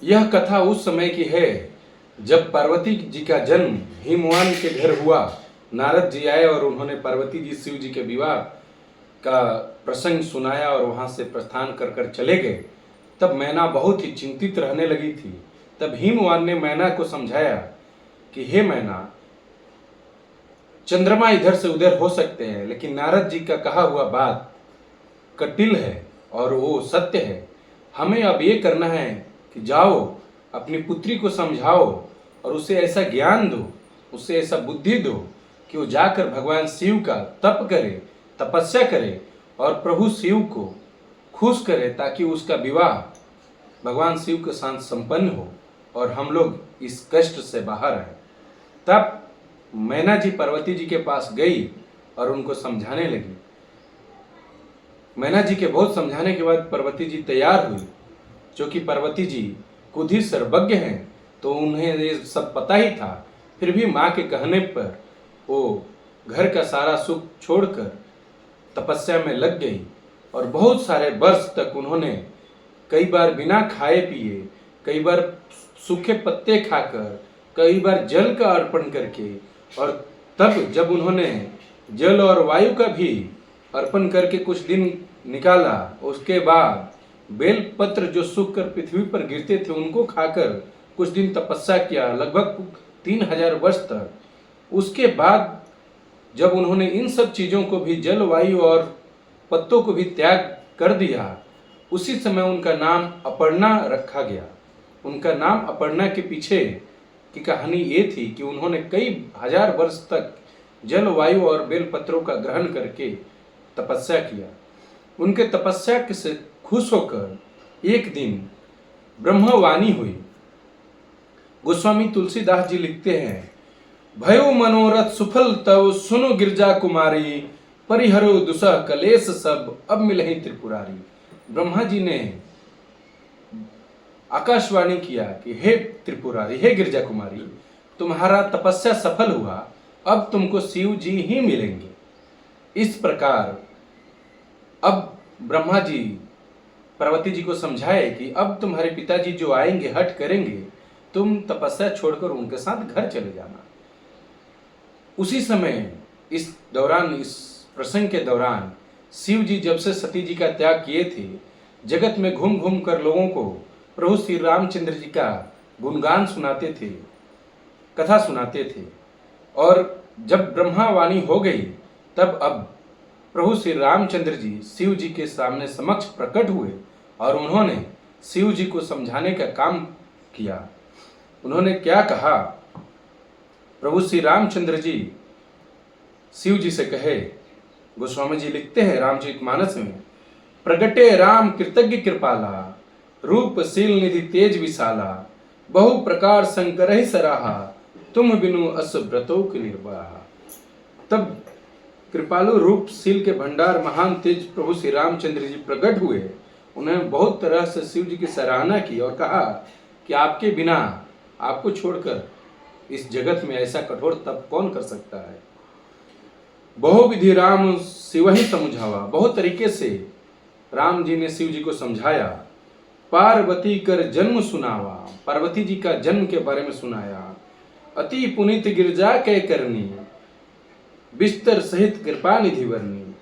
यह कथा उस समय की है जब पार्वती जी का जन्म हिमवान के घर हुआ। नारद जी आए और उन्होंने पार्वती जी शिव जी के विवाह का प्रसंग सुनाया और वहां से प्रस्थान कर कर चले गए। तब मैना बहुत ही चिंतित रहने लगी थी। तब हिमवान ने मैना को समझाया कि हे मैना, चंद्रमा इधर से उधर हो सकते हैं, लेकिन नारद जी का कहा हुआ बात कटिल है और वो सत्य है। हमें अब ये करना है कि जाओ अपनी पुत्री को समझाओ और उसे ऐसा ज्ञान दो, उसे ऐसा बुद्धि दो कि वो जाकर भगवान शिव का तप करे, तपस्या करे और प्रभु शिव को खुश करे, ताकि उसका विवाह भगवान शिव के साथ संपन्न हो और हम लोग इस कष्ट से बाहर आए। तब मैना जी पार्वती जी के पास गई और उनको समझाने लगी। मैना जी के बहुत समझाने के बाद पार्वती जी तैयार हुई। क्योंकि पार्वती जी खुद ही सर्वज्ञ हैं तो उन्हें ये सब पता ही था। फिर भी माँ के कहने पर वो घर का सारा सुख छोड़कर तपस्या में लग गई और बहुत सारे वर्ष तक उन्होंने कई बार बिना खाए पिए, कई बार सूखे पत्ते खाकर, कई बार जल का अर्पण करके, और तब जब उन्होंने जल और वायु का भी अर्पण करके कुछ दिन निकाला, उसके बाद बेल पत्र जो सूख कर पृथ्वी पर गिरते थे उनको खाकर कुछ दिन तपस्या किया, लगभग 3000 वर्ष तक। उसके बाद जब उन्होंने इन सब चीज़ों को भी, जल वायु और पत्तों को भी त्याग कर दिया, उसी समय उनका नाम अपर्णा रखा गया। उनका नाम अपर्णा के पीछे की कहानी ये थी कि उन्होंने कई हजार वर्ष तक जल वायु और बेल पत्रों का ग्रहण करके तपस्या किया। उनके तपस्या से खुश होकर एक दिन ब्रह्मवाणी हुई। गोस्वामी तुलसीदास जी लिखते हैं, भयो मनोरथ सुफल तव सुनो गिरजा कुमारी, परिहरो दुसह कलेश सब अब मिलहि त्रिपुरारी। ब्रह्मा जी ने आकाशवाणी किया कि हे त्रिपुरारी, हे गिरजा कुमारी, तुम्हारा तपस्या सफल हुआ, अब तुमको शिव जी ही मिलेंगे। इस प्रकार अब ब्रह्मा जी पार्वती जी को समझाए कि अब तुम्हारे पिताजी जो आएंगे, हट करेंगे, तुम तपस्या छोड़कर उनके साथ घर चले जाना। उसी समय इस दौरान, इस प्रसंग के दौरान शिव जी जब से सती जी का त्याग किए थे, जगत में घूम घूम कर लोगों को प्रभु श्री रामचंद्र जी का गुणगान सुनाते थे, कथा सुनाते थे। और जब ब्रह्मावाणी हो गई तब अब प्रभु श्री रामचंद्र जी शिव जी के सामने समक्ष प्रकट हुए और उन्होंने शिव जी को समझाने का काम किया। उन्होंने क्या कहा? प्रभु श्री रामचंद्र जी शिव जी से कहे, गोस्वामी जी लिखते हैं रामचरितमानस में, प्रगटे राम कृतज्ञ कृपाला, रूपशील निधि तेज विशाला, बहु प्रकार शंकर ही सराहा, तुम बिनु अस व्रतों के निर्वाहा। तब कृपालु रूपशील के भंडार महान तेज प्रभु श्री रामचंद्र जी प्रकट हुए। उन्होंने बहुत तरह से शिव जी की सराहना की और कहा कि आपके बिना, आपको छोड़कर इस जगत में ऐसा कठोर तप कौन कर सकता है। बहु विधि राम शिव ही समझावा, बहुत तरीके से राम जी ने शिव जी को समझाया। पार्वती कर जन्म सुनावा, पार्वती जी का जन्म के बारे में सुनाया। अति पुनीत गिरजा के करनी, बिस्तर सहित कृपा निधि वर्णी।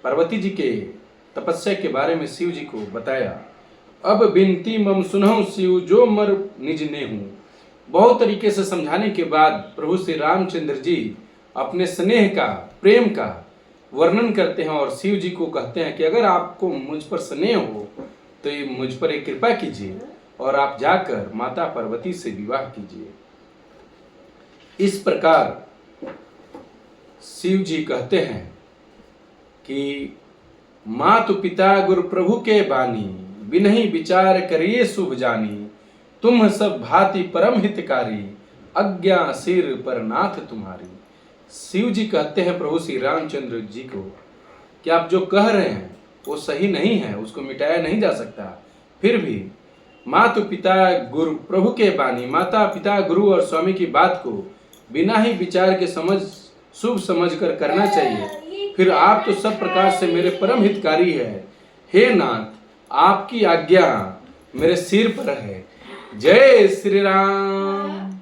पार्वती जी के तपस्या के बारे में शिव जी को बताया। अब बिनती मम सुनहु शिव जो मर निज ने हूं। बहुत तरीके से समझाने के बाद प्रभु श्री रामचंद्र जी अपने स्नेह का, प्रेम का वर्णन करते हैं और शिव जी को कहते हैं कि अगर आपको मुझ पर स्नेह हो तो ये मुझ पर एक कृपा कीजिए और आप जाकर माता पार्वती से विवाह कीजिए। इस प्रकार शिव जी कहते हैं कि मातु पिता गुरु प्रभु के बानी, बिनहि विचार करिए शुभ जानी, तुम सब भांति परम हितकारी, अज्ञा सिर पर नाथ तुम्हारी। शिव जी कहते हैं प्रभु श्री रामचंद्र जी को कि आप जो कह रहे हैं वो सही नहीं है, उसको मिटाया नहीं जा सकता। फिर भी मातु पिता गुरु प्रभु के बानी, माता पिता गुरु और स्वामी की बात को बिना ही विचार के शुभ समझ कर करना चाहिए। फिर आप तो सब प्रकार से मेरे परम हितकारी है। हे नाथ, आपकी आज्ञा मेरे सिर पर है। जय श्री राम।